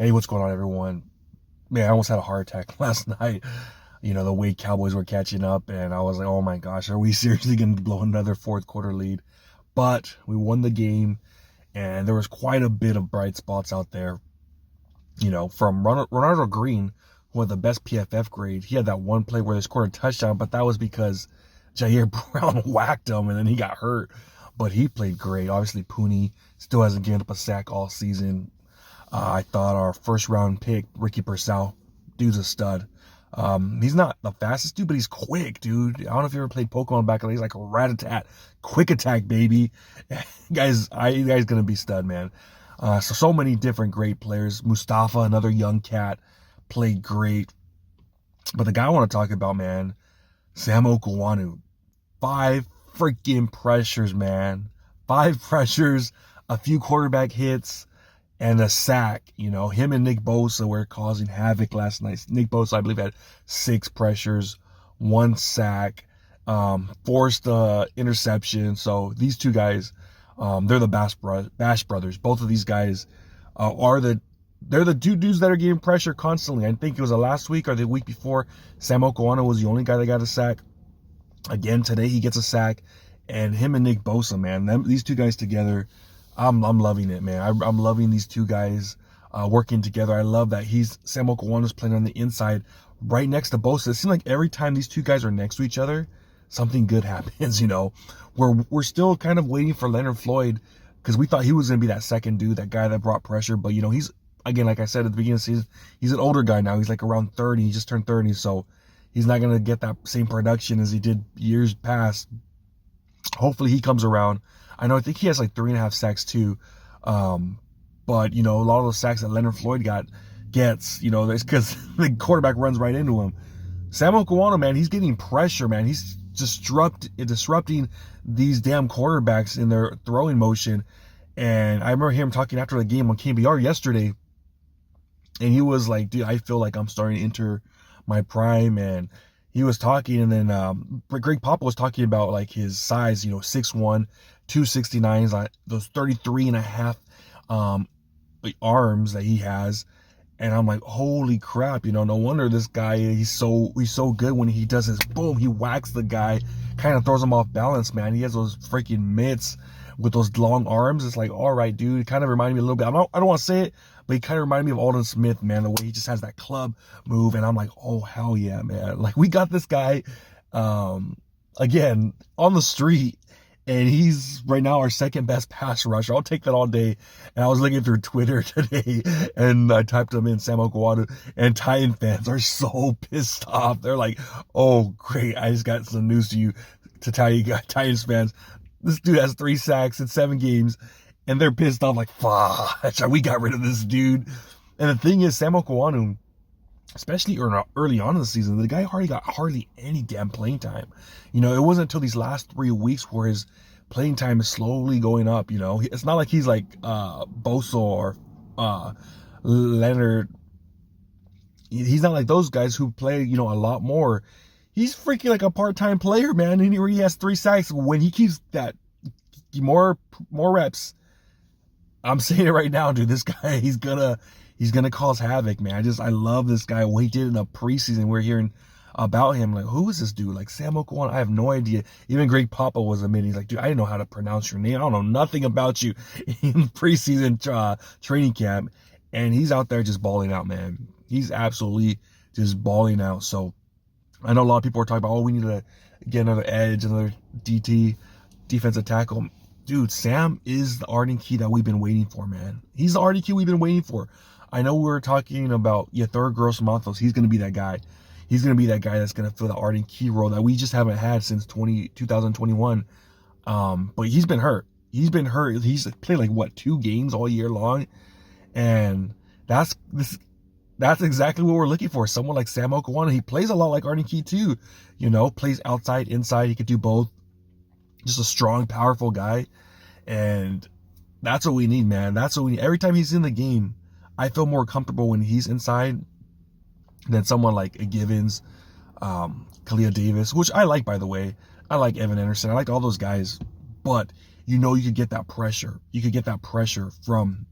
Hey, what's going on, everyone? Man, I almost had a heart attack last night. The way Cowboys were catching up, and I was like, oh my gosh, are we seriously going to blow another fourth quarter lead? But we won the game, and there was quite a bit of bright spots out there. From Ronaldo Green, who had the best PFF grade. He had that one play where they scored a touchdown, but that was because Jair Brown whacked him, and then he got hurt. But he played great. Obviously, Pooney still hasn't given up a sack all season. I thought our first round pick, Ricky Purcell, dude's a stud. He's not the fastest dude, but he's quick, dude. I don't know if you ever played Pokemon back in the day. He's like a rat-a-tat. Quick attack, baby. Guy's gonna be stud, man. So many different great players. Mustafa, another young cat, played great. But the guy I want to talk about, man, Sam Okuayinonu. 5 freaking pressures, man. 5 pressures, a few quarterback hits, and a sack. Him and Nick Bosa were causing havoc last night. Nick Bosa, I believe, had 6 pressures, 1 sack, forced interception. So these two guys, they're the Bash brothers. Both of these guys they're the two dudes that are getting pressure constantly. I think it was the last week or the week before, Sam Okuayinonu was the only guy that got a sack. Again, today he gets a sack. And him and Nick Bosa, man, these two guys together, I'm loving it, man. I'm loving these two guys working together. I love that Sam Okuayinunu's playing on the inside right next to Bosa. It seems like every time these two guys are next to each other, something good happens, We're still kind of waiting for Leonard Floyd because we thought he was going to be that second dude, that guy that brought pressure. But, he's, again, like I said at the beginning of the season, he's an older guy now. He's like around 30. He just turned 30. So he's not going to get that same production as he did years past. Hopefully he comes around. I think he has like 3.5 sacks too. But, a lot of those sacks that Leonard Floyd gets, it's because the quarterback runs right into him. Sam Okuayinonu, man, he's getting pressure, man. He's disrupting these damn quarterbacks in their throwing motion. And I remember him talking after the game on KBR yesterday. And he was like, dude, I feel like I'm starting to enter my prime. And he was talking, and then Greg Papa was talking about like his size, 6'1", 269, like those 33.5 arms that he has. And I'm like, holy crap, no wonder this guy, he's so good. When he does his boom, he whacks the guy, kind of throws him off balance, man. He has those freaking mitts with those long arms. It's like, all right, dude, it kind of reminded me a little bit. I don't want to say it, but he kind of reminded me of Aldon Smith, man, the way he just has that club move. And I'm like, oh, hell yeah, man. Like, we got this guy, again, on the street, and he's right now our second best pass rusher. I'll take that all day. And I was looking through Twitter today, and I typed him in, Sam Okuayinonu, and Titan fans are so pissed off. They're like, oh, great, I just got some news to tell you guys, Titans fans. This dude has 3 sacks in 7 games, and they're pissed off like, fuck, we got rid of this dude. And the thing is, Sam Okuayinonu, especially early on in the season, the guy got hardly any damn playing time. It wasn't until these last 3 weeks where his playing time is slowly going up. It's not like he's like Bosa or Leonard. He's not like those guys who play, a lot more. He's freaking like a part-time player, man. And he already has 3 sacks. When he keeps that more reps, I'm saying it right now, dude. This guy, he's gonna cause havoc, man. I love this guy. What he did in the preseason, we're hearing about him. Like, who is this dude? Like, Sam Okuayinonu, I have no idea. Even Greg Papa was admitting, he's like, dude, I didn't know how to pronounce your name. I don't know nothing about you in preseason training camp. And he's out there just balling out, man. He's absolutely just balling out. So I know a lot of people are talking about, we need to get another edge, another DT, defensive tackle. Dude, Sam is the Arin Key that we've been waiting for, man. He's the Arin Key we've been waiting for. I know we were talking about Yetur Gross-Matos. He's going to be that guy. He's going to be that guy that's going to fill the Arin Key role that we just haven't had since 2021. But he's been hurt. He's played like, 2 games all year long. And that's exactly what we're looking for. Someone like Sam Okuayinonu. He plays a lot like Arin Key too. Plays outside, inside. He could do both. Just a strong, powerful guy. And that's what we need, man. That's what we need. Every time he's in the game, I feel more comfortable when he's inside than someone like a Givens, Khalil Davis, which I like, by the way. I like Evan Anderson. I like all those guys. But, you could get that pressure. You could get that pressure from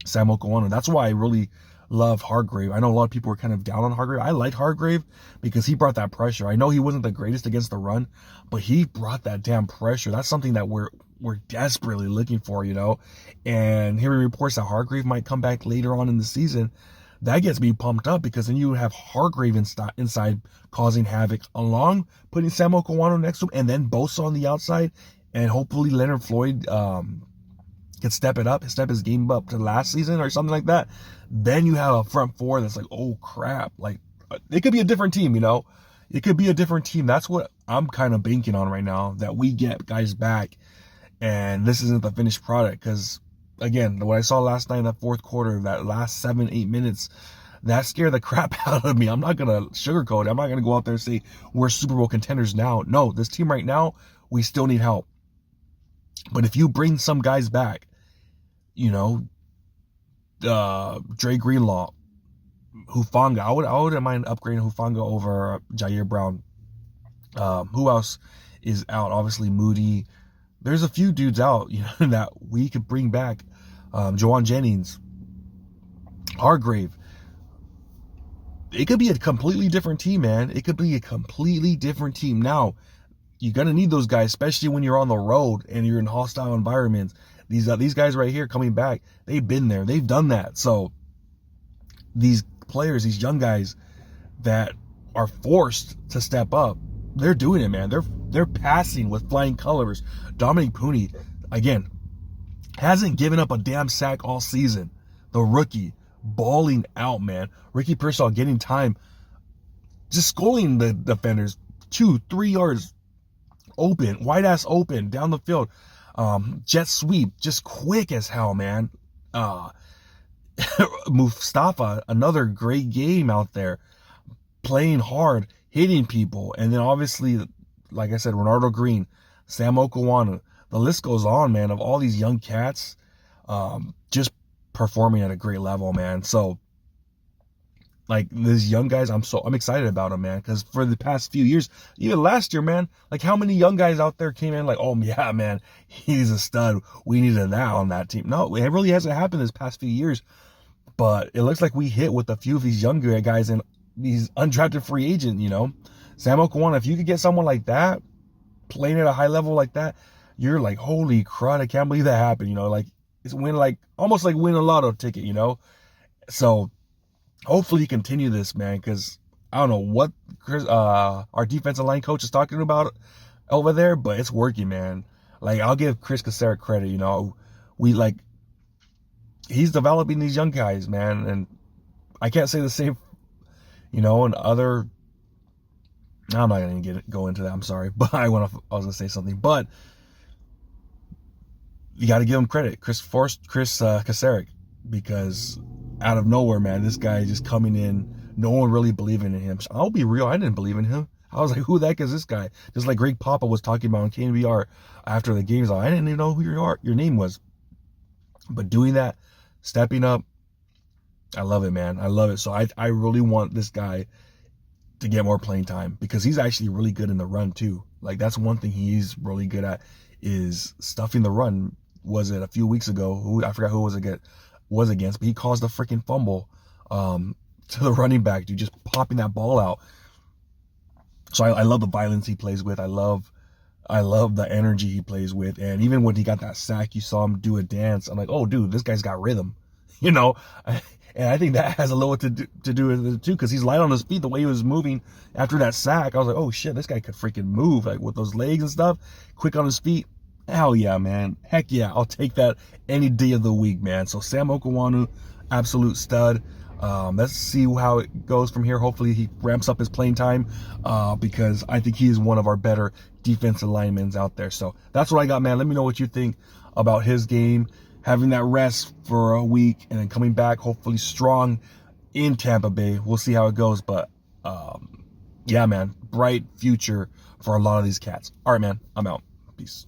Sam Okuayinonu. That's why I really love Hargrave. I know a lot of people were kind of down on Hargrave. I liked Hargrave because he brought that pressure. I know he wasn't the greatest against the run, but he brought that damn pressure. That's something that we're desperately looking for, you know. And hearing reports that Hargrave might come back later on in the season, that gets me pumped up, because then you have Hargrave inside causing havoc, along putting Sam Okuayinonu next to him, and then Bosa on the outside, and hopefully Leonard Floyd can step his game up to last season or something like that. Then you have a front four that's like, oh crap, like it could be a different team, you know. It could be a different team. That's what I'm kind of banking on right now, that we get guys back, and this isn't the finished product. Because again, what I saw last night in that fourth quarter, that last 7-8 minutes, that scared the crap out of me. I'm not gonna sugarcoat it. I'm not gonna go out there and say we're Super Bowl contenders now. No, this team right now, we still need help. But if you bring some guys back, you know, Dre Greenlaw, Hufanga, I wouldn't mind upgrading Hufanga over Jair Brown. Who else is out? Obviously Moody. There's a few dudes out, you know, that we could bring back. Juwan Jennings, Hargrave. It could be a completely different team, man. It could be a completely different team. Now, you're gonna need those guys, especially when you're on the road and you're in hostile environments. These guys right here coming back, they've been there, they've done that. So these players, these young guys that are forced to step up, they're doing it, man. They're passing with flying colors. Dominic Pooney, again, hasn't given up a damn sack all season. The rookie, balling out, man. Ricky Pearsall getting time, just schooling the defenders 2-3 yards open, wide ass open down the field. Jet sweep, just quick as hell, man. Mustafa, another great game out there, playing hard, hitting people. And then obviously, like I said, Renardo Green, Sam Okuayinonu, the list goes on, man, of all these young cats just performing at a great level, man. So like these young guys, I'm excited about them, man, because for the past few years, even last year, man, like how many young guys out there came in like, oh yeah, man, he's a stud, we needed that on that team. No, it really hasn't happened this past few years, but it looks like we hit with a few of these younger guys and these undrafted free agent, you know. Sam Okuayinonu, if you could get someone like that playing at a high level like that, you're like, holy crud, I can't believe that happened, you know. Like it's almost like win a lotto ticket, you know. So hopefully you continue this, man, because I don't know what our defensive line coach is talking about over there, but it's working, man. Like, I'll give Chris Kacerek credit, you know. He's developing these young guys, man, and I can't say the same, you know, and other. I'm not gonna go into that. I'm sorry, but I was gonna say something, but you got to give him credit, Chris Kacerek, because out of nowhere, man, this guy just coming in, no one really believing in him. I'll be real, I didn't believe in him. I was like, who the heck is this guy? Just like Greg Papa was talking about on KNBR after the games. I didn't even know who your name was. But doing that, stepping up, I love it, man. I love it. So I really want this guy to get more playing time, because he's actually really good in the run too. Like that's one thing he's really good at, is stuffing the run. Was it a few weeks ago? I forgot who it was against, but he caused a freaking fumble to the running back, dude, just popping that ball out. So I love the violence he plays with. I love the energy he plays with. And even when he got that sack, you saw him do a dance. I'm like, oh, dude, this guy's got rhythm, you know. And I think that has a little to do with it too, because he's light on his feet. The way he was moving after that sack, I was like, oh shit, this guy could freaking move, like with those legs and stuff, quick on his feet. Hell yeah, man. Heck yeah, I'll take that any day of the week, man. So Sam Okuayinonu, absolute stud. Let's see how it goes from here. Hopefully he ramps up his playing time, because I think he is one of our better defensive linemen out there. So that's what I got, man. Let me know what you think about his game, having that rest for a week and then coming back hopefully strong in Tampa Bay. We'll see how it goes, but yeah, man, bright future for a lot of these cats. All right, man, I'm out. Peace.